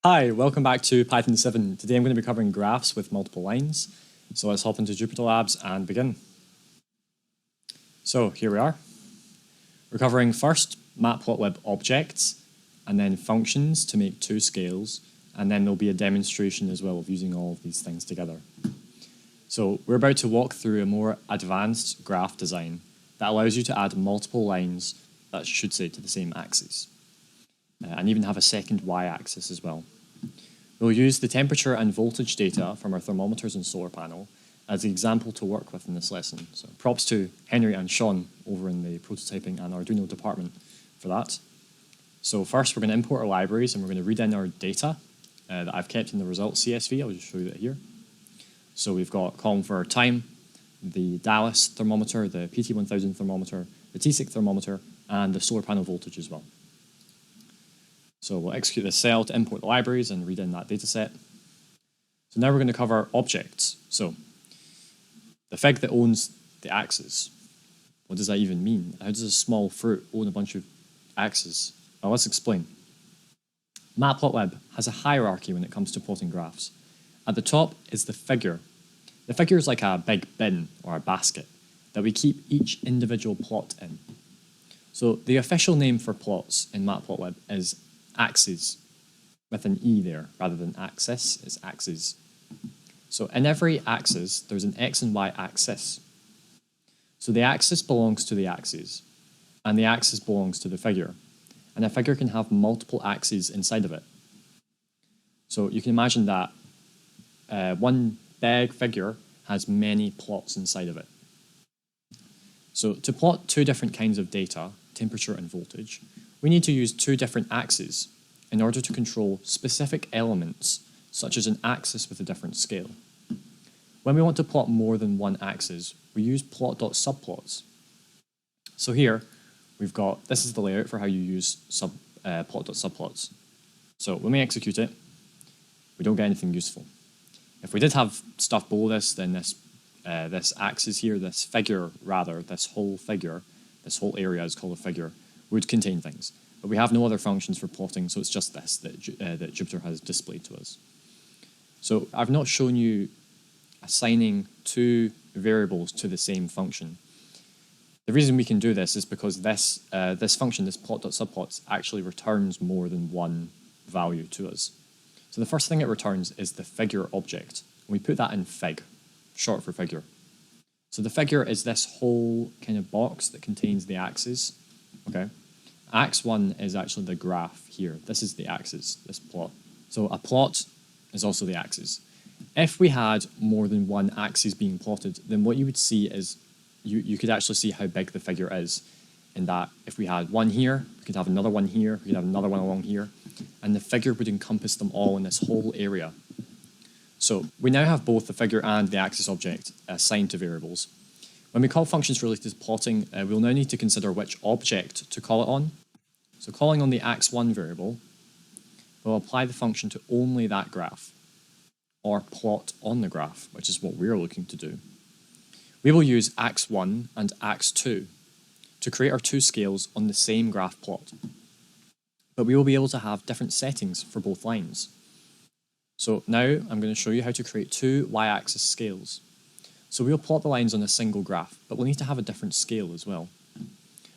Hi, welcome back to Python 7. Today I'm going to be covering graphs with multiple lines. So let's hop into Jupyter Labs and begin. So here we are. We're covering first Matplotlib Objects and then functions to make two scales, and then there'll be a demonstration as well of using all of these things together. So we're about to walk through a more advanced graph design that allows you to add multiple lines that should say to the same axis, and even have a second y-axis as well. We'll use the temperature and voltage data from our thermometers and solar panel as the example to work with in this lesson. So props to Henry and Sean over in the prototyping and Arduino department for that. So first we're going to import our libraries and we're going to read in our data that I've kept in the results CSV. I'll just show you that here. So we've got a column for our time, the Dallas thermometer, the PT1000 thermometer, the T6 thermometer, and the solar panel voltage as well. So we'll execute this cell to import the libraries and read in that data set. So now we're going to cover objects. So the fig that owns the axes. What does that even mean? How does a small fruit own a bunch of axes? Well, let's explain. Matplotlib has a hierarchy when it comes to plotting graphs. At the top is the figure. The figure is like a big bin or a basket that we keep each individual plot in. So the official name for plots in Matplotlib is axes, with an E there, rather than axis, it's axes. So in every axis, there's an X and Y axis. So the axis belongs to the axes, and the axis belongs to the figure. And a figure can have multiple axes inside of it. So you can imagine that one big figure has many plots inside of it. So to plot two different kinds of data, temperature and voltage, we need to use two different axes in order to control specific elements, such as an axis with a different scale. When we want to plot more than one axis, we use plot.subplots. So here, we've got, this is the layout for how you use plot.subplots. So when we execute it, we don't get anything useful. If we did have stuff below this, then this axis here, this figure rather, this whole figure, this whole area is called a figure, would contain things. But we have no other functions for plotting, so it's just this that Jupyter has displayed to us. So I've not shown you assigning two variables to the same function. The reason we can do this is because this function, this plot.subplots, actually returns more than one value to us. So the first thing it returns is the figure object. And we put that in fig, short for figure. So the figure is this whole kind of box that contains the axes. Okay. Ax1 is actually the graph here. This is the axis, this plot. So a plot is also the axis. If we had more than one axis being plotted, then what you would see is you could actually see how big the figure is. In that if we had one here, we could have another one here, we could have another one along here, and the figure would encompass them all in this whole area. So we now have both the figure and the axis object assigned to variables. When we call functions related to plotting, we'll now need to consider which object to call it on. So calling on the ax1 variable, we'll apply the function to only that graph, or plot on the graph, which is what we're looking to do. We will use ax1 and ax2 to create our two scales on the same graph plot. But we will be able to have different settings for both lines. So now I'm going to show you how to create two y-axis scales. So we'll plot the lines on a single graph, but we'll need to have a different scale as well.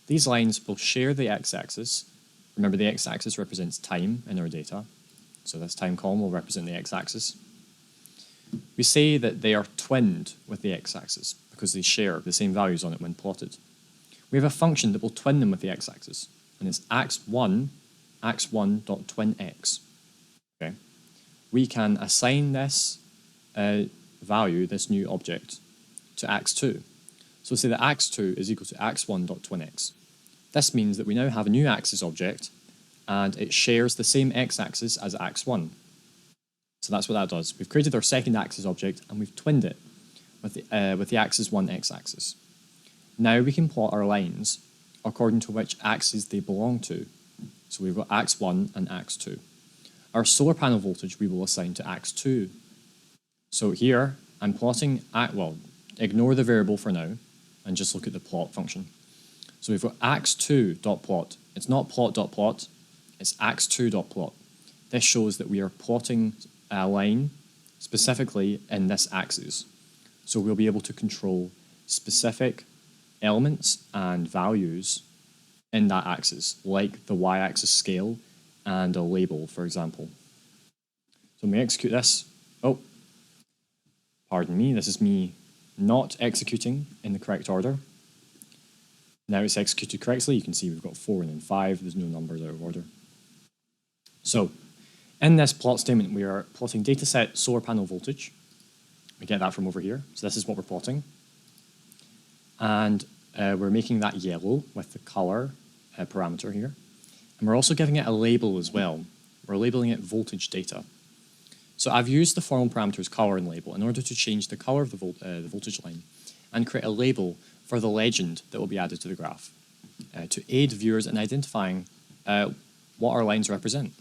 These lines will share the x-axis. Remember, the x-axis represents time in our data. So this time column will represent the x-axis. We say that they are twinned with the x-axis because they share the same values on it when plotted. We have a function that will twin them with the x-axis, and it's ax1.twinx. Okay. We can assign this value, this new object, to ax2. So say that ax2 is equal to ax1.twinx. This means that we now have a new axis object, and it shares the same x-axis as ax1. So that's what that does. We've created our second axis object, and we've twinned it with the axis1 x-axis. Now we can plot our lines according to which axes they belong to. So we've got ax1 and ax2. Our solar panel voltage we will assign to ax2. So here I'm plotting, ignore the variable for now and just look at the plot function. So we've got ax2.plot. It's not plot.plot, it's ax2.plot. this shows that we are plotting a line specifically in this axis. So we'll be able to control specific elements and values in that axis, like the y-axis scale and a label, for example. So when we execute this, oh, pardon me, this is me not executing in the correct order. Now it's executed correctly. You can see we've got 4 and then 5. There's no numbers out of order. So in this plot statement, we are plotting dataset solar panel voltage. We get that from over here. So this is what we're plotting. And we're making that yellow with the color parameter here. And we're also giving it a label as well. We're labeling it voltage data. So I've used the formal parameters color and label in order to change the color of the voltage line and create a label for the legend that will be added to the graph to aid viewers in identifying what our lines represent.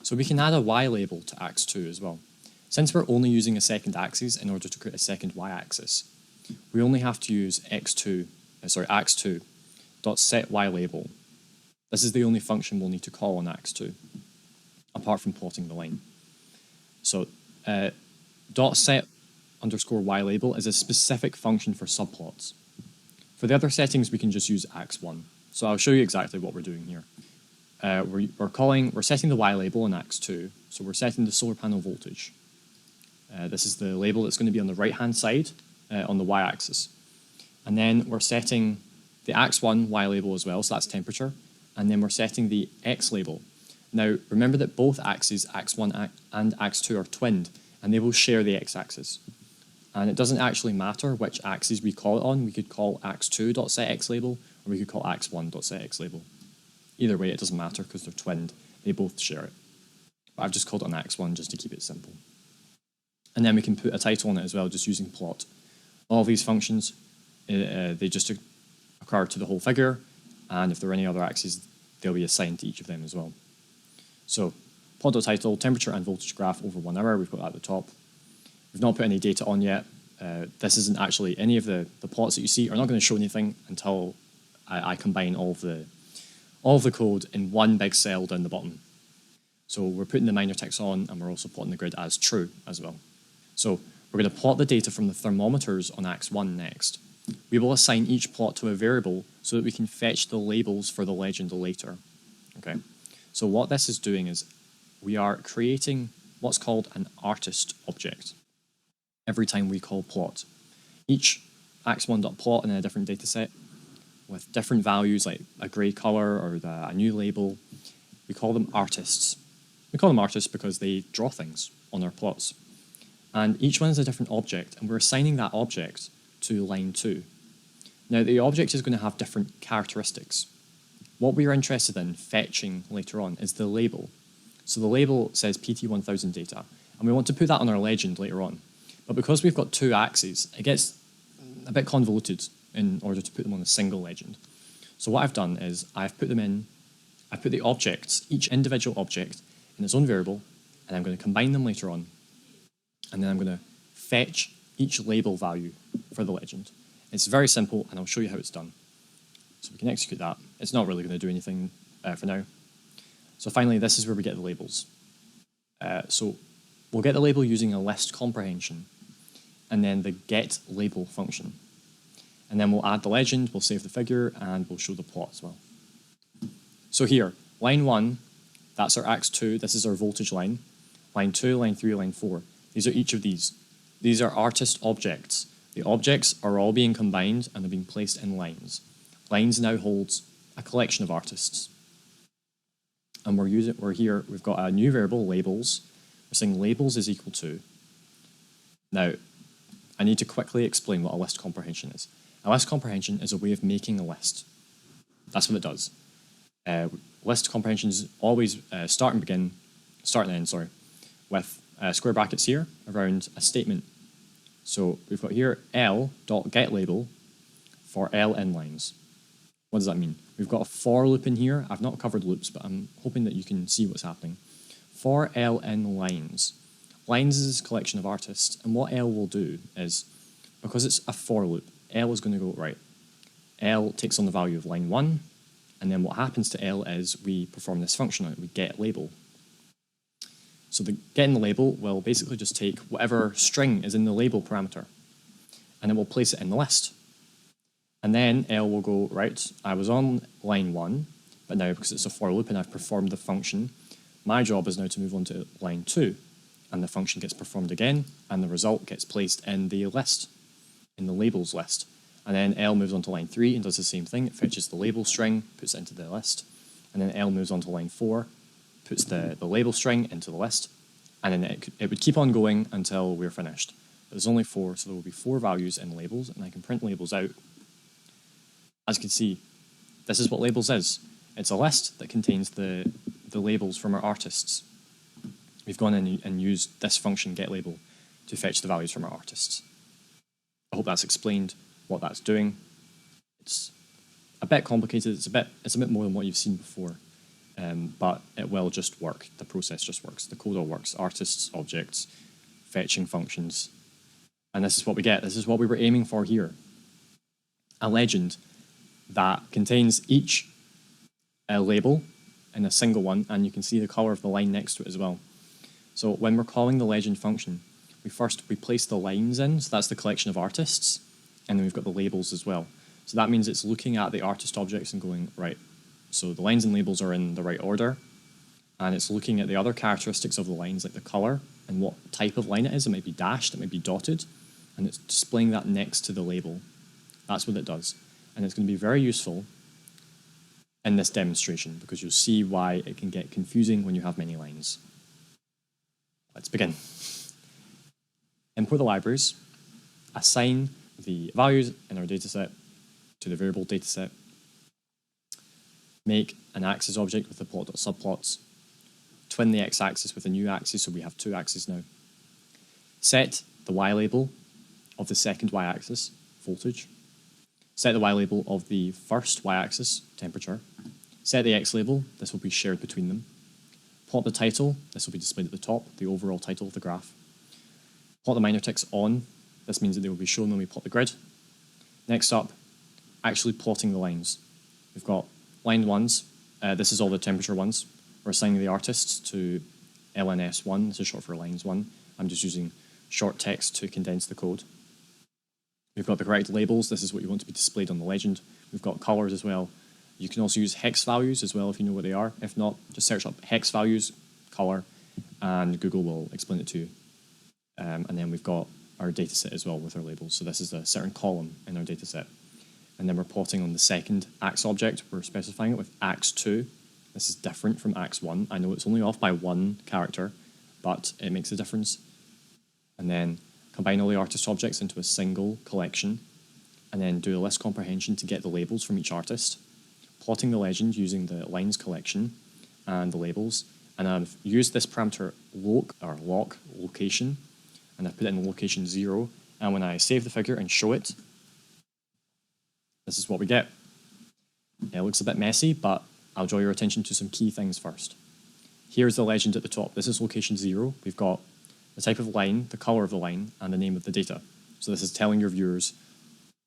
So we can add a Y label to ax2 as well. Since we're only using a second axis in order to create a second Y-axis, we only have to use ax2 dot set Y label. This is the only function we'll need to call on ax2, apart from plotting the line. So dot set underscore Y label is a specific function for subplots. For the other settings, we can just use ax1. So I'll show you exactly what we're doing here. We're setting the Y label on ax2, so we're setting the solar panel voltage. This is the label that's going to be on the right-hand side on the Y-axis. And then we're setting the ax1 Y label as well, so that's temperature. And then we're setting the X label. Now, remember that both axes, ax1 and ax2, are twinned, and they will share the X-axis. And it doesn't actually matter which axis we call it on. We could call ax2.setXlabel, or we could call ax1.setXlabel. Either way, it doesn't matter because they're twinned. They both share it. But I've just called it on ax1 just to keep it simple. And then we can put a title on it as well, just using plot. All of these functions, they just occur to the whole figure, and if there are any other axes, they'll be assigned to each of them as well. So plot.title, temperature and voltage graph over 1 hour, we've got that at the top. We've not put any data on yet. This isn't actually, any of the plots that you see are not going to show anything until I combine all of the code in one big cell down the bottom. So we're putting the minor ticks on, and we're also plotting the grid as true as well. So we're going to plot the data from the thermometers on ax1 next. We will assign each plot to a variable so that we can fetch the labels for the legend later. Okay. So what this is doing is we are creating what's called an artist object every time we call plot. Each ax1.plot in a different data set with different values like a grey color or a new label, we call them artists. We call them artists because they draw things on our plots. And each one is a different object, and we're assigning that object to line 2. Now, the object is going to have different characteristics. What we are interested in fetching later on is the label. So the label says PT1000 data, and we want to put that on our legend later on. But because we've got 2 axes, it gets a bit convoluted in order to put them on a single legend. So what I've done is I've put the objects, each individual object, in its own variable, and I'm going to combine them later on. And then I'm going to fetch each label value for the legend. It's very simple, and I'll show you how it's done. So we can execute that. It's not really going to do anything for now. So finally, this is where we get the labels. So we'll get the label using a list comprehension, and then the get label function. And then we'll add the legend, we'll save the figure, and we'll show the plot as well. So here, line 1, that's our ax2, this is our voltage line. Line 2, line 3, line 4. These are each of these. These are artist objects. The objects are all being combined and they're being placed in lines. Lines now holds a collection of artists. And we're here, we've got a new variable, labels. We're saying labels is equal to. Now, I need to quickly explain what a list comprehension is. A list comprehension is a way of making a list. That's what it does. List comprehensions always start and end, with square brackets here around a statement. So we've got here l.getLabel for l in lines. What does that mean? We've got a for loop in here. I've not covered loops, but I'm hoping that you can see what's happening. For l in lines. Lines is a collection of artists, and what l will do is, because it's a for loop, l is going to go, right, l takes on the value of line 1, and then what happens to l is we perform this function on it, we get label. So getting the label will basically just take whatever string is in the label parameter, and it will place it in the list. And then L will go, right, I was on line 1, but now because it's a for loop and I've performed the function, my job is now to move on to line 2. And the function gets performed again, and the result gets placed in the list, in the labels list. And then L moves on to line 3 and does the same thing. It fetches the label string, puts it into the list. And then L moves on to line 4, puts the label string into the list. And then it would keep on going until we're finished. But there's only 4, so there will be 4 values in labels, and I can print labels out. As you can see, this is what labels is. It's a list that contains the labels from our artists. We've gone in and used this function getLabel to fetch the values from our artists. I hope that's explained what that's doing. It's a bit complicated. It's a bit more than what you've seen before, but it will just work. The process just works. The code all works. Artists, objects, fetching functions, and this is what we get. This is what we were aiming for here. A legend that contains each label in a single one, and you can see the color of the line next to it as well. So when we're calling the legend function, we place the lines in, so that's the collection of artists, and then we've got the labels as well. So that means it's looking at the artist objects and going, right, so the lines and labels are in the right order, and it's looking at the other characteristics of the lines, like the color and what type of line it is. It might be dashed, it might be dotted, and it's displaying that next to the label. That's what it does. And it's going to be very useful in this demonstration because you'll see why it can get confusing when you have many lines. Let's begin. Import the libraries, assign the values in our dataset to the variable dataset, make an axis object with the plot.subplots, twin the x-axis with a new axis, so we have 2 axes now. Set the y label of the second y-axis, voltage. Set the y label of the first y-axis, temperature. Set the x label, this will be shared between them. Plot the title, this will be displayed at the top, the overall title of the graph. Plot the minor ticks on, this means that they will be shown when we plot the grid. Next up, actually plotting the lines. We've got line 1s, this is all the temperature ones. We're assigning the artists to LNS1, this is short for lines 1. I'm just using short text to condense the code. We've got the correct labels, this is what you want to be displayed on the legend. We've got colors as well. You can also use hex values as well if you know what they are. If not, just search up hex values, color, and Google will explain it to you. And then we've got our dataset as well with our labels. So this is a certain column in our dataset. And then we're plotting on the second ax object. We're specifying it with ax2. This is different from ax1. I know it's only off by 1 character, but it makes a difference. And then combine all the artist objects into a single collection, and then do a list comprehension to get the labels from each artist, plotting the legend using the lines collection and the labels, and I've used this parameter lock location, and I've put it in location 0, and when I save the figure and show it, this is what we get. It looks a bit messy, but I'll draw your attention to some key things first. Here's the legend at the top. This is location 0. We've got the type of line, the color of the line, and the name of the data. So this is telling your viewers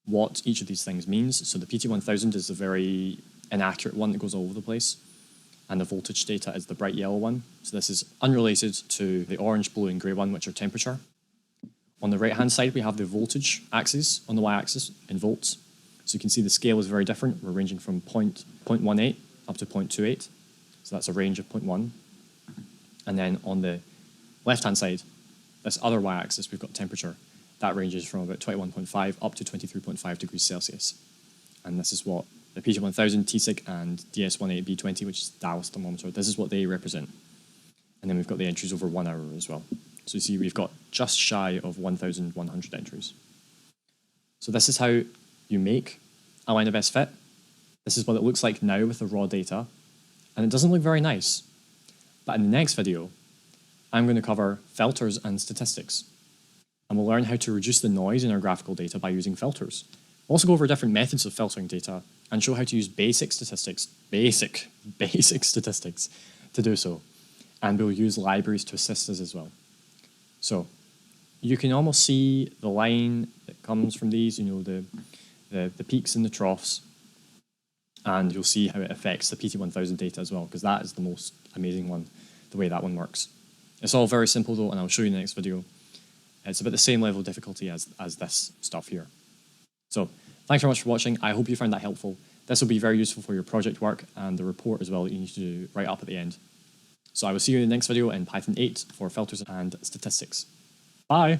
what each of these things means. So the PT1000 is the very inaccurate one that goes all over the place, and the voltage data is the bright yellow one. So this is unrelated to the orange, blue, and grey one, which are temperature. On the right-hand side, we have the voltage axis on the y-axis in volts. So you can see the scale is very different. We're ranging from 0.18 up to 0.28. So that's a range of 0.1. And then on the left-hand side, this other y-axis, we've got temperature. That ranges from about 21.5 up to 23.5 degrees Celsius. And this is what the PT1000, TSIG, and DS18B20, which is Dallas thermometer, this is what they represent. And then we've got the entries over 1 hour as well. So you see we've got just shy of 1,100 entries. So this is how you make a line of best fit. This is what it looks like now with the raw data. And it doesn't look very nice. But in the next video, I'm going to cover filters and statistics. And we'll learn how to reduce the noise in our graphical data by using filters. We'll also go over different methods of filtering data and show how to use basic statistics to do so. And we'll use libraries to assist us as well. So you can almost see the line that comes from these, you know, the peaks and the troughs. And you'll see how it affects the PT1000 data as well, because that is the most amazing one, the way that one works. It's all very simple though, and I'll show you in the next video. It's about the same level of difficulty as this stuff here. So thanks very much for watching. I hope you found that helpful. This will be very useful for your project work and the report as well that you need to do right up at the end. So I will see you in the next video in Python 8 for filters and statistics. Bye!